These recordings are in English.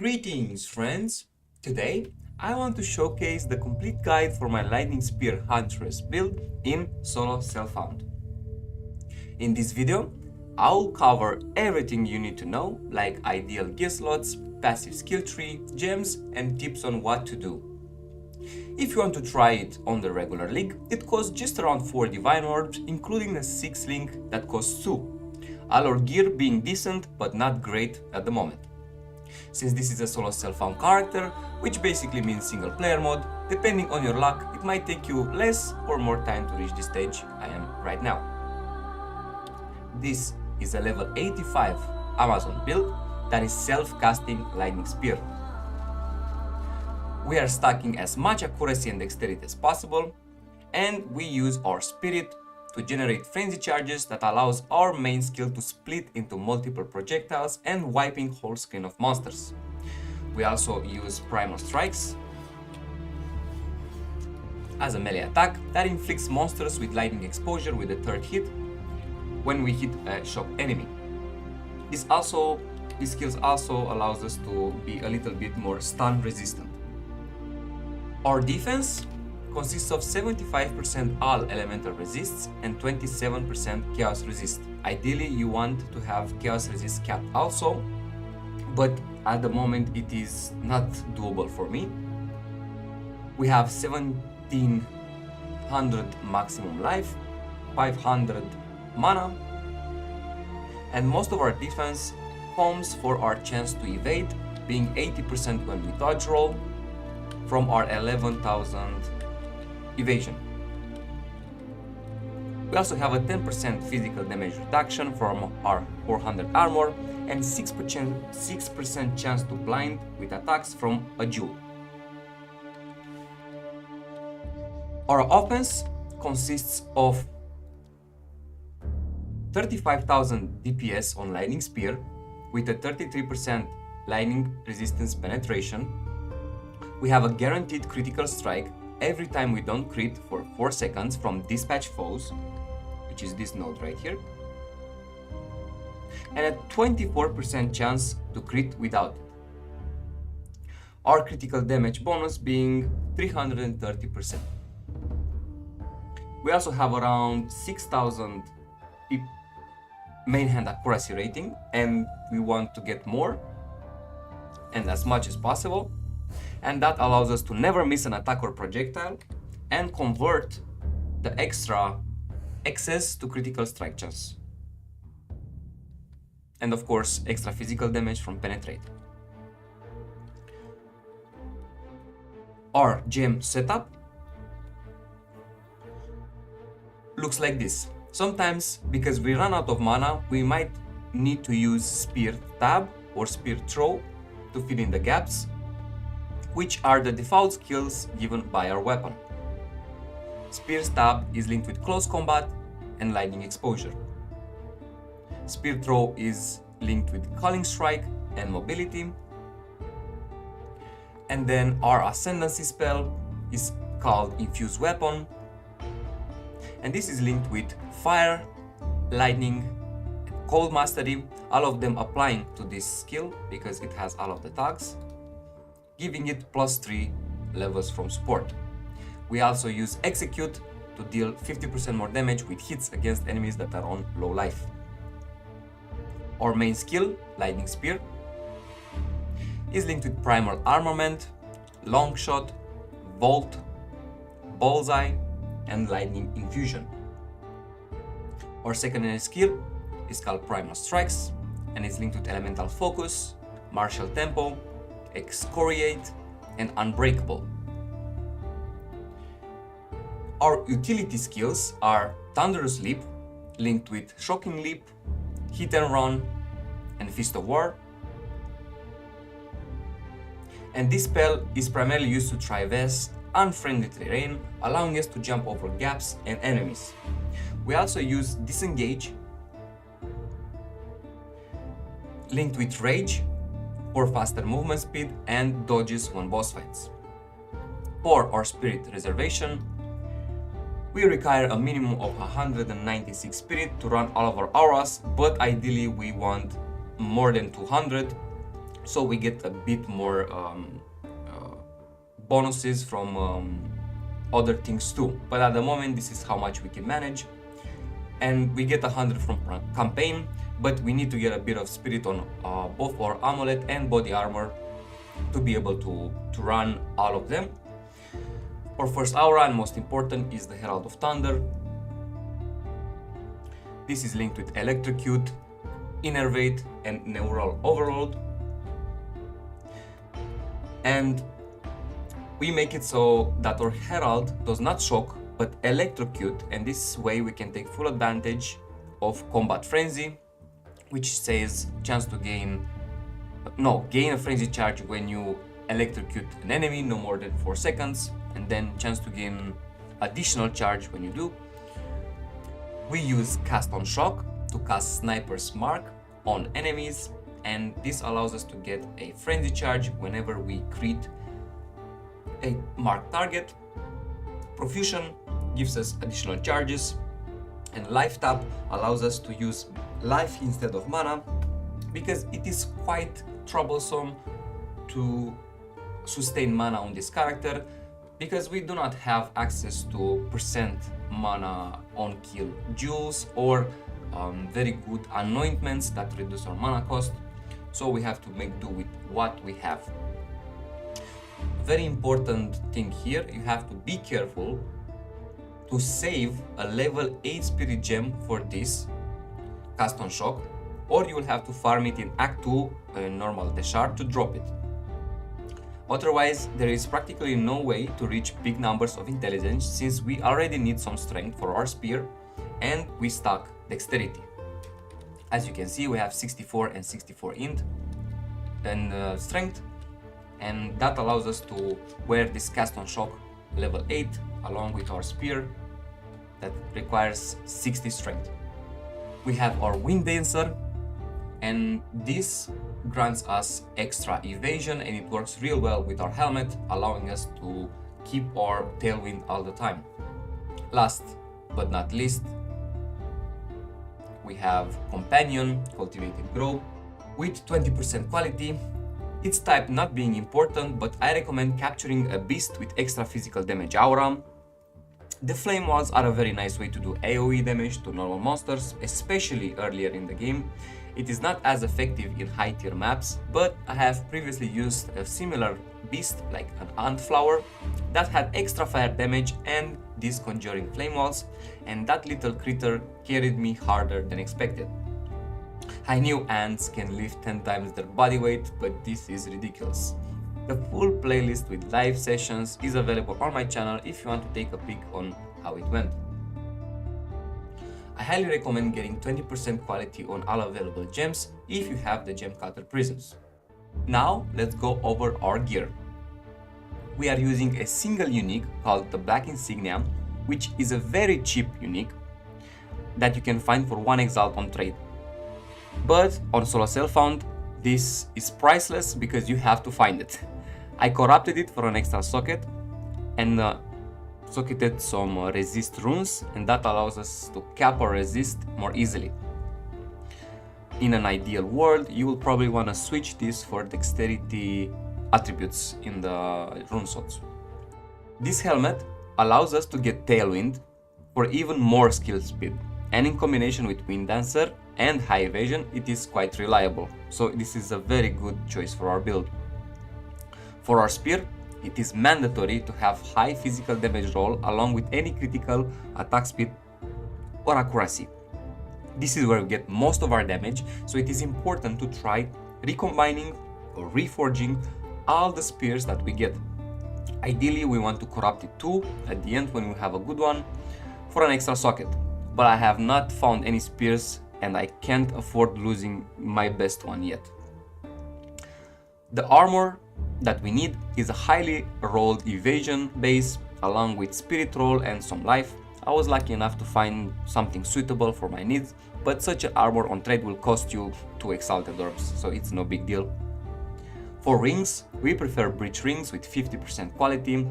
Greetings friends! Today I want to showcase the complete guide for my Lightning Spear Huntress build in solo self-found. In this video, I'll cover everything you need to know, like ideal gear slots, passive skill tree, gems and tips on what to do. If you want to try it on the regular league, it costs just around 4 divine orbs, including a 6 link that costs 2, all our gear being decent but not great at the moment. Since this is a solo self-found character, which basically means single player mode, depending on your luck, it might take you less or more time to reach the stage I am right now. This is a level 85 Amazon build that is self-casting Lightning Spear. We are stacking as much accuracy and dexterity as possible, and we use our spirit to generate frenzy charges that allows our main skill to split into multiple projectiles and wiping whole screen of monsters. We also use Primal strikes as a melee attack that inflicts monsters with lightning exposure with the third hit when we hit a shock enemy. These skills also allows us to be a little bit more stun resistant. Our defense consists of 75% all elemental resists and 27% chaos resist. Ideally you want to have chaos resist capped also, but at the moment it is not doable for me. We have 1700 maximum life, 500 mana, and most of our defense comes for our chance to evade, being 80% when we dodge roll from our 11,000 evasion. We also have a 10% physical damage reduction from our 400 armor and 6% chance to blind with attacks from a jewel. Our offense consists of 35,000 DPS on Lightning Spear with a 33% lightning resistance penetration. We have a guaranteed critical strike every time we don't crit for 4 seconds from dispatch foes, which is this node right here, and a 24% chance to crit without it. Our critical damage bonus being 330%. We also have around 6,000 main hand accuracy rating, and we want to get more and as much as possible. And that allows us to never miss an attack or projectile and convert the excess to critical strike chance. And of course, extra physical damage from penetrate. Our gem setup looks like this. Sometimes, because we run out of mana, we might need to use spear tab or spear throw to fill in the gaps, which are the default skills given by our weapon. Spear stab is linked with close combat and lightning exposure. Spear throw is linked with culling strike and mobility. And then our ascendancy spell is called Infuse weapon. And this is linked with fire, lightning, and cold mastery, all of them applying to this skill because it has all of the tags, giving it +3 levels from support. We also use execute to deal 50% more damage with hits against enemies that are on low life. Our main skill, Lightning Spear, is linked with Primal Armament, Longshot, Bolt, Bullseye, and Lightning Infusion. Our secondary skill is called Primal Strikes and is linked with Elemental Focus, Martial Tempo, Excoriate, and Unbreakable. Our utility skills are Thunderous Leap, linked with Shocking Leap, Hit and Run, and Fist of War. And this spell is primarily used to traverse unfriendly terrain, allowing us to jump over gaps and enemies. We also use Disengage, linked with Rage, for faster movement speed and dodges on boss fights. For our spirit reservation, we require a minimum of 196 spirit to run all of our auras, but ideally we want more than 200 so we get a bit more bonuses from other things too. But at the moment, this is how much we can manage. And we get 100 from campaign, but we need to get a bit of spirit on both our amulet and body armor to be able to run all of them. Our first aura, and most important, is the Herald of Thunder. This is linked with electrocute, innervate, and neural overload. And we make it so that our Herald does not shock but electrocute, and this way we can take full advantage of combat frenzy, which says chance to gain a frenzy charge when you electrocute an enemy no more than 4 seconds, and then chance to gain additional charge when you do. We use cast on shock to cast Sniper's Mark on enemies, and this allows us to get a frenzy charge whenever we crit a marked target. Profusion gives us additional charges, and lifetap allows us to use life instead of mana, because it is quite troublesome to sustain mana on this character, because we do not have access to percent mana on kill jewels or very good anointments that reduce our mana cost, so we have to make do with what we have. Very important thing here, you have to be careful to save a level 8 spirit gem for this cast on shock, or you will have to farm it in Act 2 normal Deshard to drop it. Otherwise, there is practically no way to reach big numbers of intelligence, since we already need some strength for our spear and we stack dexterity. As you can see, we have 64 and 64 int and strength, and that allows us to wear this cast on shock level 8 along with our spear that requires 60 strength. We have our Wind Dancer, and this grants us extra evasion, and it works real well with our helmet, allowing us to keep our tailwind all the time. Last but not least, we have Companion, Cultivated Grow, with 20% quality. Its type not being important, but I recommend capturing a beast with extra physical damage aura. The flame walls are a very nice way to do AoE damage to normal monsters, especially earlier in the game. It is not as effective in high tier maps, but I have previously used a similar beast like an ant flower that had extra fire damage and these conjuring flame walls, and that little critter carried me harder than expected. I knew ants can lift 10 times their body weight, but this is ridiculous. The full playlist with live sessions is available on my channel if you want to take a peek on how it went. I highly recommend getting 20% quality on all available gems if you have the Gem Cutter Prisms. Now let's go over our gear. We are using a single unique called the Black Insignia, which is a very cheap unique that you can find for 1 exalt on trade. But on solo sell found, this is priceless because you have to find it. I corrupted it for an extra socket and socketed some resist runes, and that allows us to cap or resist more easily. In an ideal world, you will probably want to switch this for dexterity attributes in the rune slots. This helmet allows us to get tailwind for even more skill speed, and in combination with Wind Dancer and high evasion, it is quite reliable, so this is a very good choice for our build. For our spear, it is mandatory to have high physical damage roll along with any critical attack speed or accuracy. This is where we get most of our damage, so it is important to try recombining or reforging all the spears that we get. Ideally, we want to corrupt it too at the end when we have a good one for an extra socket, but I have not found any spears and I can't afford losing my best one yet. The armor that we need is a highly rolled evasion base along with spirit roll and some life. I was lucky enough to find something suitable for my needs, but such an armor on trade will cost you 2 exalted orbs, so it's no big deal. For rings, we prefer breach rings with 50% quality,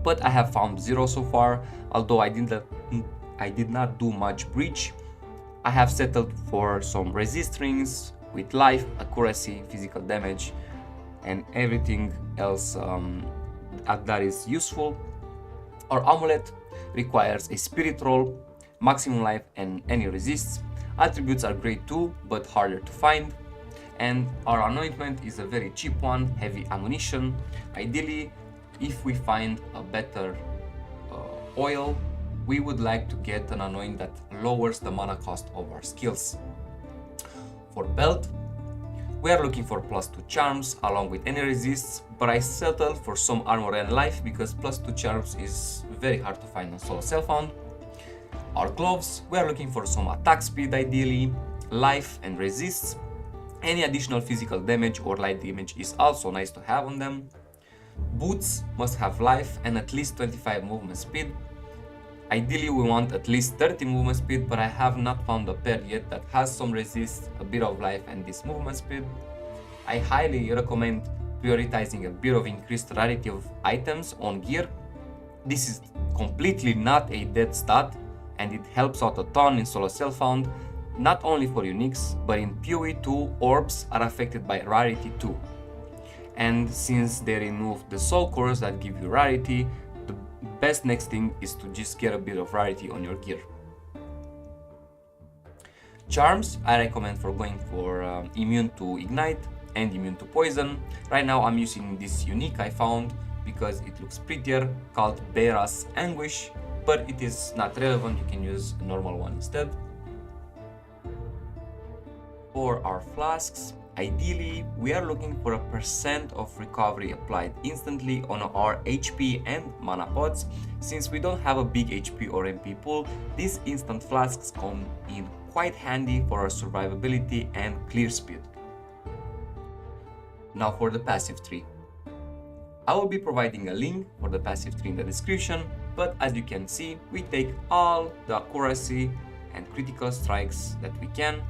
but I have found 0 so far, although I did not do much breach. I have settled for some resist rings with life, accuracy, physical damage, and everything else that is useful. Our amulet requires a spirit roll, maximum life, and any resists. Attributes are great too, but harder to find. And our anointment is a very cheap one, heavy ammunition. Ideally, if we find a better oil, we would like to get an anoint that lowers the mana cost of our skills. For belt, we are looking for +2 charms along with any resists, but I settled for some armor and life because +2 charms is very hard to find on solo self-found. Our gloves, we are looking for some attack speed ideally, life and resists. Any additional physical damage or light damage is also nice to have on them. Boots must have life and at least 25 movement speed. Ideally we want at least 30 movement speed, but I have not found a pair yet that has some resist, a bit of life and this movement speed. I highly recommend prioritizing a bit of increased rarity of items on gear. This is completely not a dead stat and it helps out a ton in solo self-found, not only for uniques, but in PoE 2 orbs are affected by rarity too. And since they removed the soul cores that give you rarity, the best next thing is to just get a bit of rarity on your gear. Charms, I recommend for going for immune to ignite and immune to poison. Right now I'm using this unique I found because it looks prettier, called Beira's Anguish, but it is not relevant, you can use a normal one instead. For our flasks, ideally we are looking for a % of recovery applied instantly on our HP and mana pots. Since we don't have a big HP or MP pool, these instant flasks come in quite handy for our survivability and clear speed. Now for the passive tree. I will be providing a link for the passive tree in the description, but as you can see, we take all the accuracy and critical strikes that we can.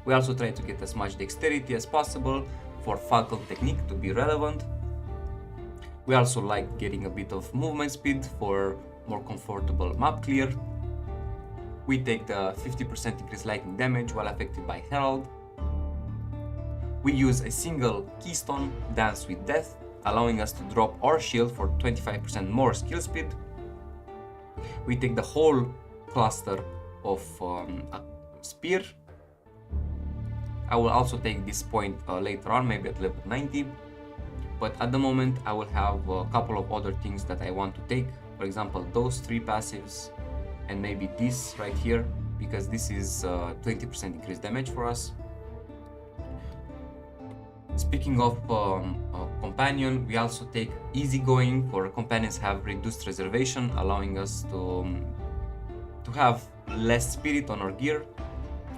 We also try to get as much dexterity as possible for Falcon technique to be relevant. We also like getting a bit of movement speed for more comfortable map clear. We take the 50% increased lightning damage while affected by Herald. We use a single keystone, Dance with Death, allowing us to drop our shield for 25% more skill speed. We take the whole cluster of a spear. I will also take this point later on, maybe at level 90. But at the moment I will have a couple of other things that I want to take. For example, those 3 passives and maybe this right here, because this is 20% increased damage for us. Speaking of companion, we also take easygoing for companions have reduced reservation, allowing us to have less spirit on our gear,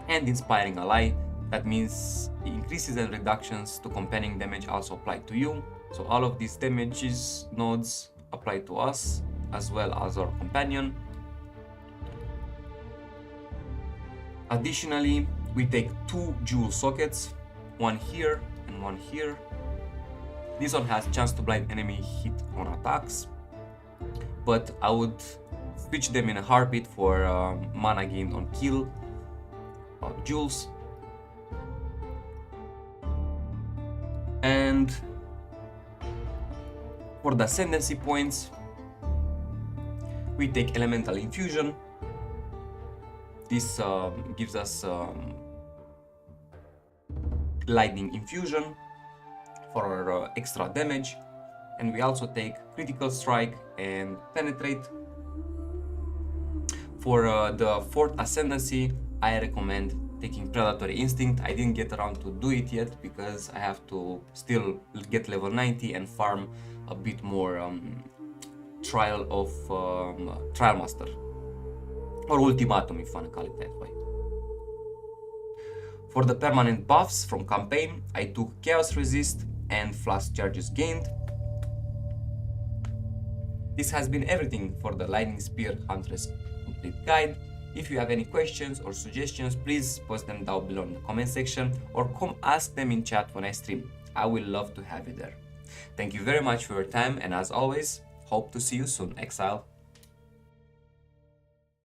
and inspiring ally. That means increases and reductions to companion damage also apply to you. So all of these damages nodes apply to us as well as our companion. Additionally, we take 2 jewel sockets, one here and one here. This one has chance to blind enemy hit on attacks, but I would switch them in a heartbeat for mana gain on kill jewels. And for the ascendancy points, we take elemental infusion. This gives us lightning infusion for our extra damage, and we also take critical strike and penetrate. For the 4th ascendancy, I recommend taking predatory instinct. I didn't get around to do it yet because I have to still get level 90 and farm a bit more trial of trial master, or ultimatum if you want to call it that way. For the permanent buffs from campaign, I took chaos resist and flask charges gained. This has been everything for the Lightning Spear Huntress complete guide. If you have any questions or suggestions, please post them down below in the comment section or come ask them in chat when I stream. I will love to have you there. Thank you very much for your time, and as always, hope to see you soon, Exile.